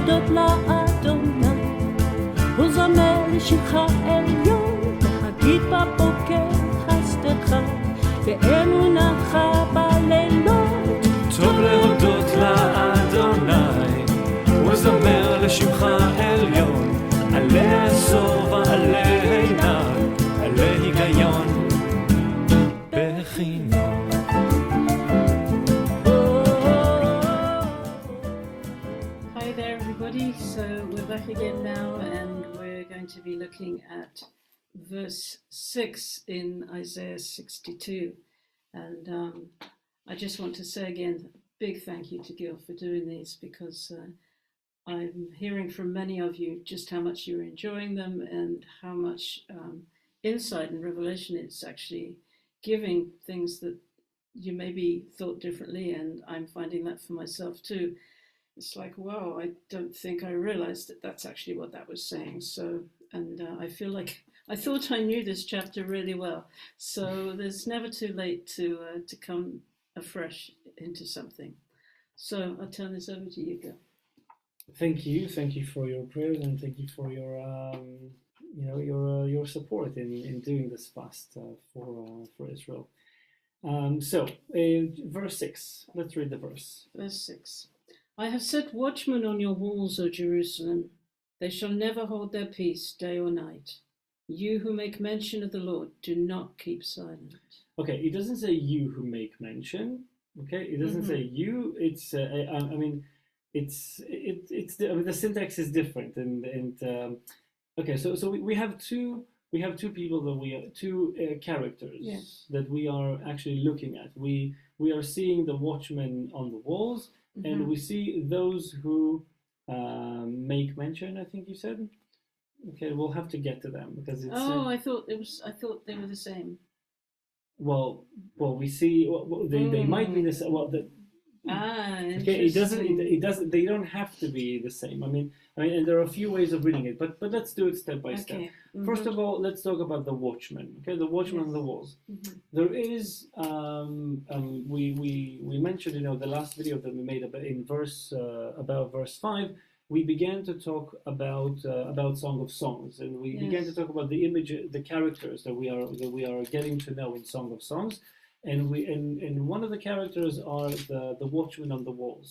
להודות לאדוני, וזמר לשמך עליון, להגיד בבוקר חסדך, באמונתך בלילות. טוב להודות לאדוני, וזמר לשמך עליון, עלי עשור ועלי עינה, עלי היגיון בחינוך. Hi there everybody, so we're back again now and we're going to be looking at verse 6 in Isaiah 62, and I just want to say again big thank you to Gil for doing these, because I'm hearing from many of you just how much you're enjoying them and how much insight and revelation it's actually giving, things that you maybe thought differently, and I'm finding that for myself too. It's like, wow, I don't think I realized that that's actually what that was saying. So, and I feel like I thought I knew this chapter really well. So there's never too late to come afresh into something. So I'll turn this over to you, Gil. Thank you for your prayers, and thank you for your your support in doing this fast for Israel. So verse 6. Let's read the verse. Verse 6. I have set watchmen on your walls, O Jerusalem. They shall never hold their peace day or night. You who make mention of the Lord, do not keep silent. Okay, it doesn't say you who make mention. Okay, it doesn't say you. It's the syntax is different, and okay, so we have two people that two characters that we are actually looking at. We are seeing the watchmen on the walls, and we see those who make mention, I think you said. Okay, we'll have to get to them because it's. I thought they were the same. Well, we see. They might be the same. Well, okay, it doesn't. They don't have to be the same. I mean, and there are a few ways of reading it, but let's do it step by step. First of all, let's talk about the watchman. Okay, the watchman on the walls. There is. We mentioned, the last video that we made about verse 5. We began to talk about Song of Songs, and we began to talk about the the characters that we are getting to know in Song of Songs. And one of the characters are the watchmen on the walls.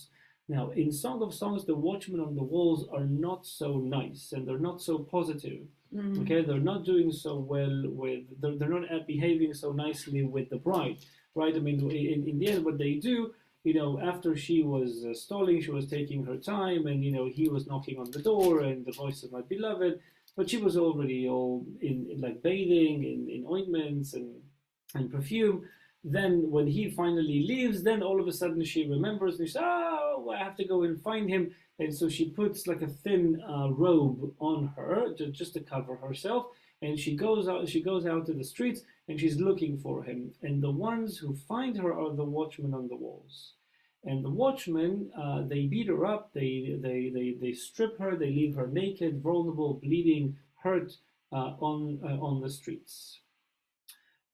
Now, in Song of Songs, the watchmen on the walls are not so nice, and they're not so positive. Okay, they're not doing so well they're not behaving so nicely with the bride, right? I mean, in the end, what they do, after she was stalling, she was taking her time, and he was knocking on the door, and the voice of my beloved, but she was already all in like bathing in ointments and perfume. Then when he finally leaves, then all of a sudden she remembers, and she says, I have to go and find him. And so she puts like a thin robe on her just to cover herself. And she goes out to the streets, and she's looking for him. And the ones who find her are the watchmen on the walls. And the watchmen, they beat her up, they strip her, they leave her naked, vulnerable, bleeding, hurt on the streets.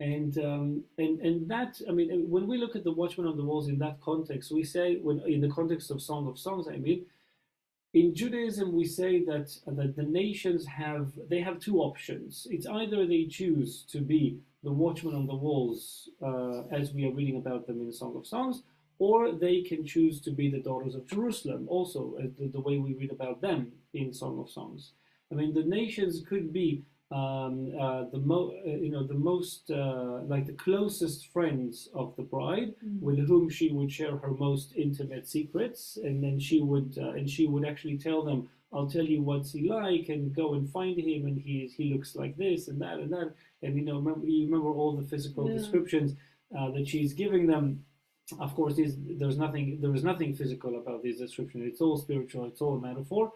And that, I mean, when we look at the watchman on the walls in that context, we say, in the context of Song of Songs, I mean, in Judaism we say that the nations have two options. It's either they choose to be the watchman on the walls, as we are reading about them in Song of Songs, or they can choose to be the daughters of Jerusalem, also the way we read about them in Song of Songs. I mean, the nations could be the most like the closest friends of the bride, with whom she would share her most intimate secrets, and then she would actually tell them, I'll tell you what's he like, and go and find him, and he looks like this and that, and remember all the physical descriptions that she's giving them. Of course, there is nothing physical about this description. It's all spiritual. It's all a metaphor.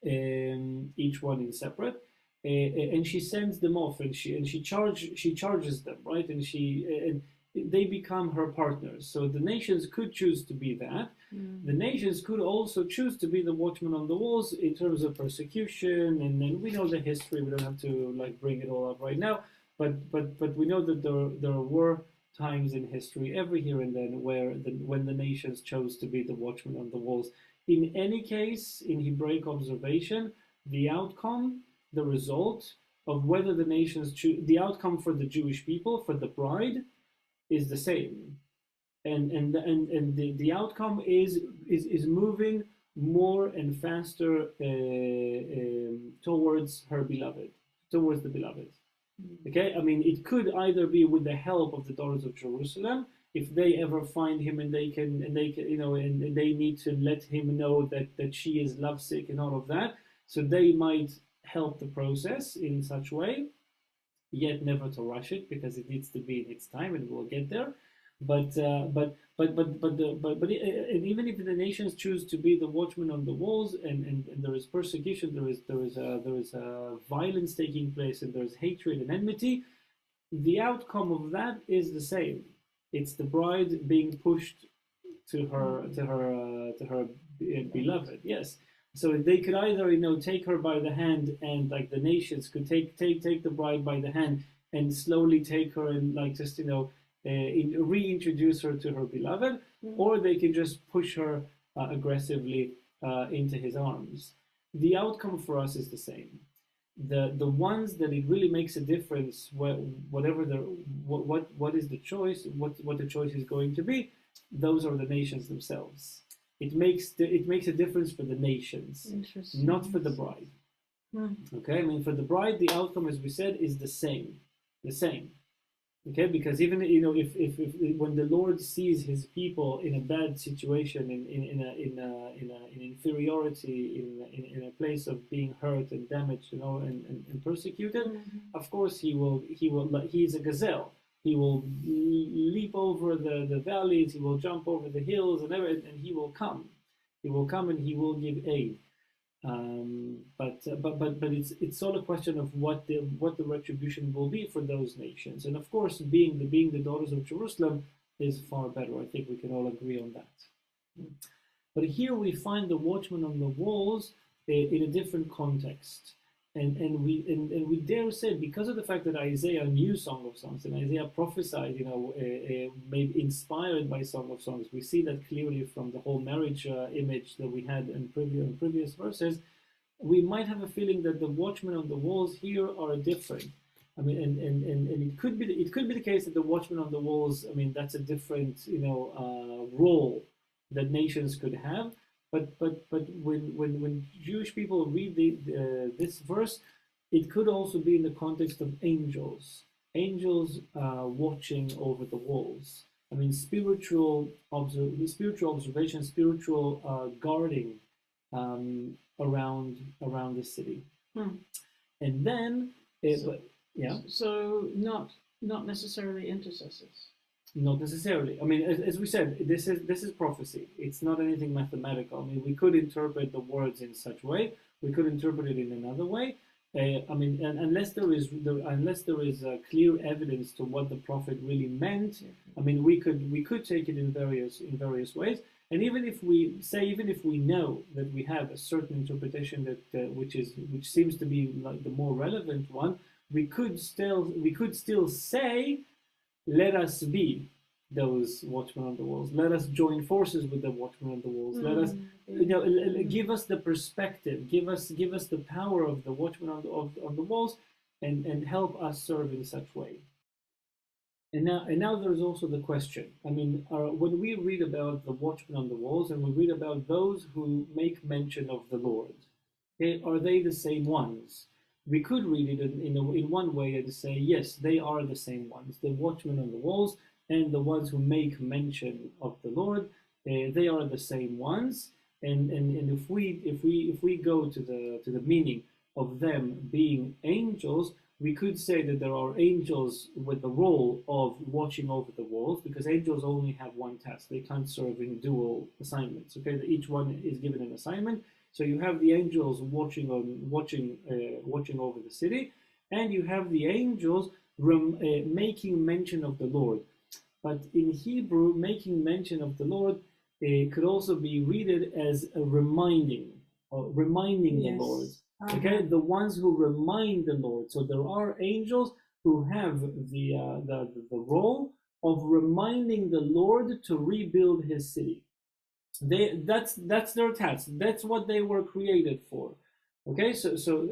Each one is separate. And she sends them off, and she charges them, right? And they become her partners. So the nations could choose to be that. The nations could also choose to be the watchmen on the walls in terms of persecution, and then we know the history. We don't have to bring it all up right now, but we know that there were times in history, every here and then, when the nations chose to be the watchmen on the walls in any case, in Hebraic observation, the outcome, the result of whether the nations choose, the outcome for the Jewish people, for the bride, is the same. And the outcome is moving more and faster towards her beloved, towards the beloved. Okay, I mean, it could either be with the help of the daughters of Jerusalem, if they ever find him and they can, you know, and they need to let him know that she is lovesick and all of that, so they might help the process in such way, yet never to rush it because it needs to be in its time and we'll get there. And even if the nations choose to be the watchmen on the walls, and there is persecution, there is violence taking place, and there is hatred and enmity, the outcome of that is the same. It's the bride being pushed to her beloved. Yes. So they could either, you know, take her by the hand, and like the nations could take the bride by the hand and slowly take her and like just, you know, reintroduce her to her beloved, or they can just push her aggressively into his arms. The outcome for us is the same. The ones that it really makes a difference, whatever what is the choice, what the choice is going to be, those are the nations themselves. It makes a difference for the nations, not for the bride. Okay, I mean, for the bride, the outcome, as we said, is the same. Okay, because even, you know, if when the Lord sees His people in a bad situation, in inferiority, in a place of being hurt and damaged, you know, and persecuted, of course He is a gazelle. He will leap over the valleys. He will jump over the hills and everything, and He will come. He will come and He will give aid. But it's all a question of what the retribution will be for those nations, and of course, being the daughters of Jerusalem is far better. I think we can all agree on that. But here we find the watchman on the walls in a different context, and we dare say, because of the fact that Isaiah knew Song of Songs and Isaiah prophesied, you know, maybe inspired by Song of Songs, we see that clearly from the whole marriage image that we had in previous verses. We might have a feeling that the watchmen on the walls here are different. I mean, and it could be the case that the watchmen on the walls, I mean, that's a different, you know, role that nations could have. But when Jewish people read this verse, it could also be in the context of angels watching over the walls. I mean, spiritual observation, spiritual guarding around the city. And then, so not necessarily intercessors. Not necessarily. I mean, as we said, this is prophecy. It's not anything mathematical. I mean, we could interpret the words in such way. We could interpret it in another way. I mean, unless there is clear evidence to what the prophet really meant. I mean, we could take it in various ways. And even if we know that we have a certain interpretation that which seems to be like the more relevant one, we could still say, let us be those watchmen on the walls. Let us join forces with the watchmen on the walls. Let us, you know, give us the perspective, give us the power of the watchmen on the walls, and help us serve in such way. And now there's also the question. I mean, when we read about the watchmen on the walls, and we read about those who make mention of the Lord, okay, are they the same ones? We could read it in one way and say, yes, they are the same ones. The watchmen on the walls and the ones who make mention of the Lord, they are the same ones. And if we go to the meaning of them being angels, we could say that there are angels with the role of watching over the walls, because angels only have one task. They can't serve in dual assignments. Okay, each one is given an assignment. So you have the angels watching over the city, and you have the angels making mention of the Lord. But in Hebrew, making mention of the Lord could also be read as a reminding the Lord. Okay, the ones who remind the Lord. So there are angels who have the role of reminding the Lord to rebuild His city. That's their task. That's what they were created for. Okay,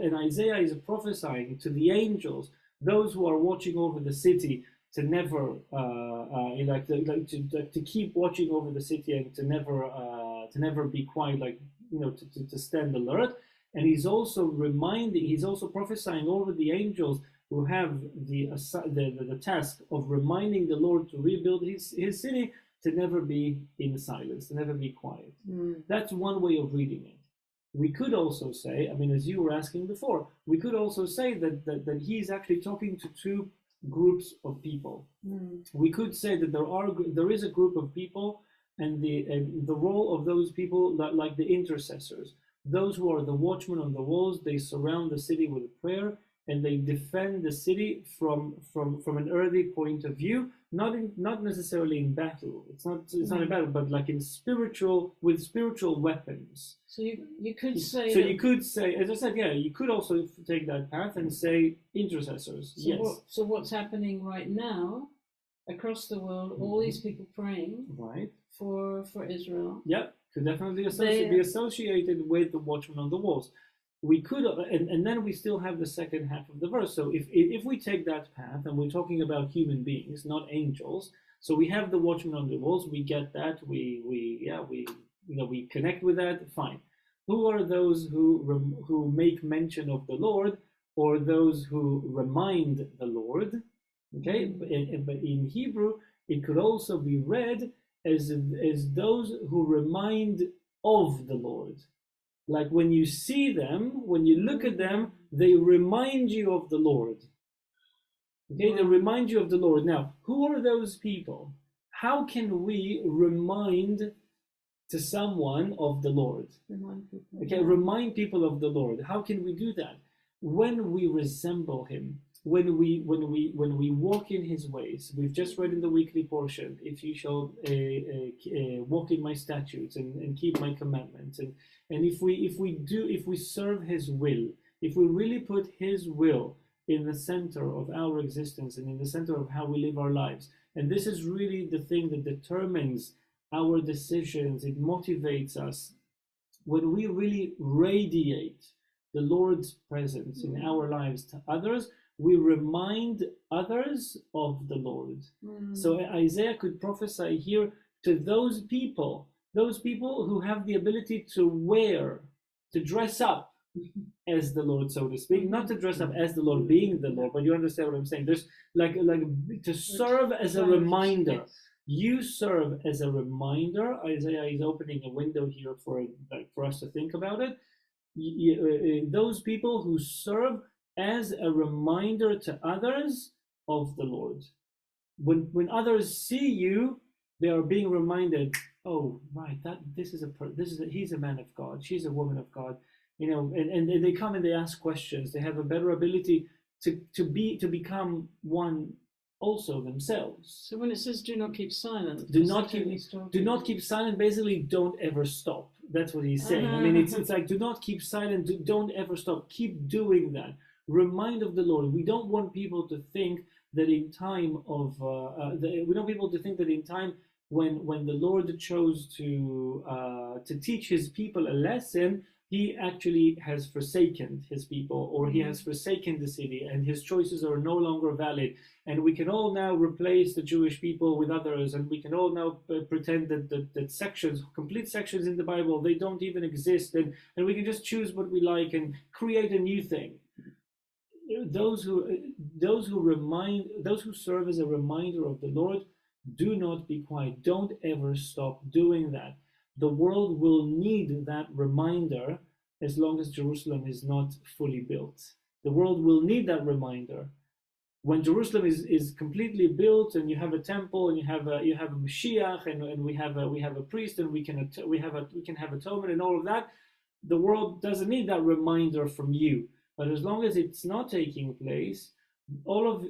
and Isaiah is prophesying to the angels, those who are watching over the city, to never to keep watching over the city and to never be quiet, to stand alert. And he's also prophesying over the angels who have the task of reminding the Lord to rebuild his city, to never be in silence, to never be quiet. That's one way of reading it. We could also say, I mean, as you were asking before, we could also say that he's actually talking to two groups of people. We could say that there is a group of people, and the role of those people, like the intercessors, those who are the watchmen on the walls. They surround the city with prayer, and they defend the city from an earthly point of view, not necessarily in battle. It's not a battle, but like with spiritual weapons. So you could say. So you could say, as I said, yeah, you could also take that path and say intercessors. So yes. So what's happening right now across the world? All these people praying, right, for Israel. Yeah, could definitely be associated with the watchman on the walls. We could, and then we still have the second half of the verse. So if we take that path, and we're talking about human beings, not angels, so we have the watchman on the walls. We get that. We connect with that. Fine. Who are those who make mention of the Lord, or those who remind the Lord? Okay, but in Hebrew, it could also be read as those who remind of the Lord. Like when you see them, when you look at them, they remind you of the Lord. Okay, they remind you of the Lord. Now, who are those people? How can we remind to someone of the Lord? Remind people of the Lord. How can we do that? When we resemble him, when we walk in his ways. We've just read in the weekly portion, if you shall walk in my statutes and keep my commandments, and if we serve his will, if we really put his will in the center of our existence and in the center of how we live our lives, and this is really the thing that determines our decisions, it motivates us. When we really radiate the Lord's presence in our lives to others, we remind others of the Lord. So Isaiah could prophesy here to those people who have the ability to dress up as the Lord, so to speak, not to dress up as the Lord being the Lord, but you understand what I'm saying. There's like to serve as a reminder. You serve as a reminder. Isaiah is opening a window here for us to think about it. Those people who serve as a reminder to others of the Lord. When others see you, they are being reminded, oh, right, he's a man of God, she's a woman of God, and they come and they ask questions. They have a better ability to become one also themselves. So when it says do not keep silent, do not keep silent, basically don't ever stop. That's what he's saying. I mean, it's like, do not keep silent, don't ever stop, keep doing that. Remind of the Lord. We don't want people to think that in time of when the Lord chose to teach his people a lesson, he actually has forsaken his people, or he has forsaken the city, and his choices are no longer valid. And we can all now replace the Jewish people with others, and we can all now pretend that complete sections in the Bible, they don't even exist, and we can just choose what we like and create a new thing. Those who serve as a reminder of the Lord, do not be quiet. Don't ever stop doing that. The world will need that reminder as long as Jerusalem is not fully built. The world will need that reminder. When Jerusalem is completely built, and you have a temple, and you have a Mashiach, and we have a priest, and we can have atonement and all of that, the world doesn't need that reminder from you. But as long as it's not taking place, all of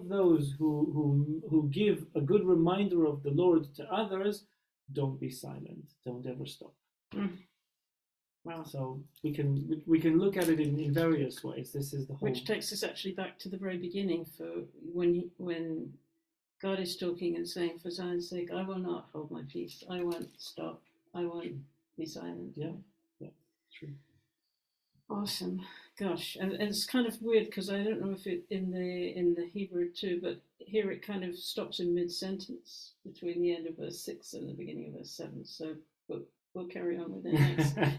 those who give a good reminder of the Lord to others, don't be silent. Don't ever stop. Wow. So we can look at it in various ways. This is the whole. Which takes us actually back to the very beginning, for when God is talking and saying, for Zion's sake, I will not hold my peace. I won't stop. I won't be silent. Yeah, true. Awesome. Gosh, and it's kind of weird because I don't know if it in the Hebrew too, but here it kind of stops in mid-sentence between the end of verse 6 and the beginning of verse 7. So we'll carry on with it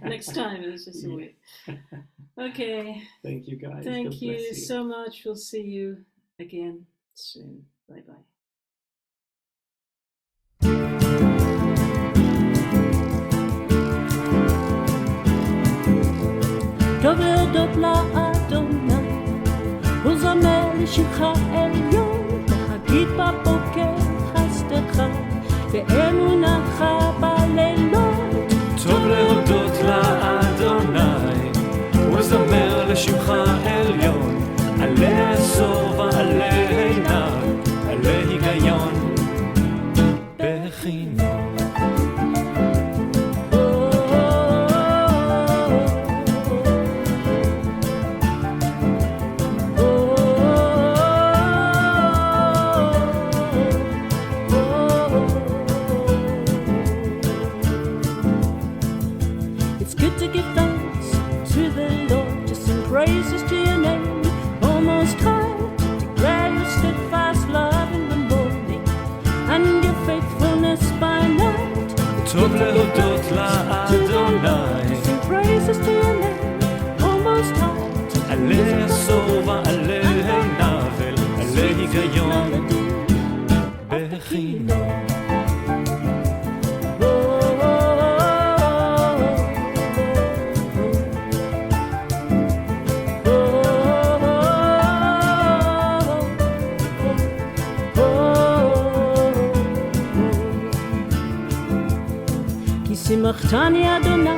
next time. It's just a weird. Okay. Thank you, guys. Thank you so much. We'll see you again soon. Bye-bye. טוב להודות לאדוני, וזמר לשמך עליון, להגיד בבוקר חסדך, ואמונתך בלילות. טוב להודות לאדוני, וזמר לשמך עליון, עלי עשור ועלי עיניו, עלי היגיון בחינוך. Praises to your name, almost high, declare your steadfast love in the morning, and your faithfulness by night. טוב להודות לאדוני, sing praises to your name, almost high, עלי עשור ועלי עיניו, עלי היגיון בחינוך. שימחתני אדוני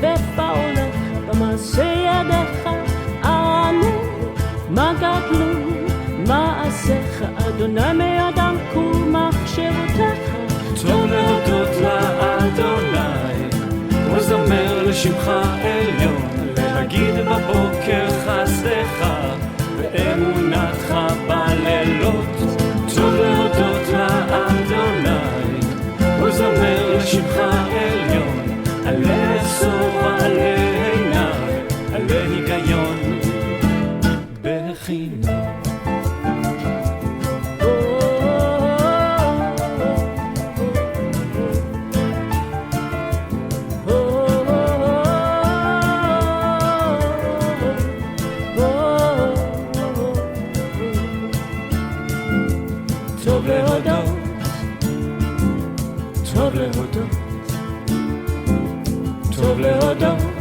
בפעולך, במעשה ידיך אענה. מה גדלו מעשיך, אדוני מידם כל מחשבותיך. טוב להודות לאדוני, וזמר לשמך עליון, להגיד בבוקר חסדך, ואמונתך בלילות. טוב להודות לאדוני, וזמר לשמך עליון, עלי עשור ועלי עיניו, עלי היגיון בחינוך. טוב להודות, טוב להודות, טוב להודות.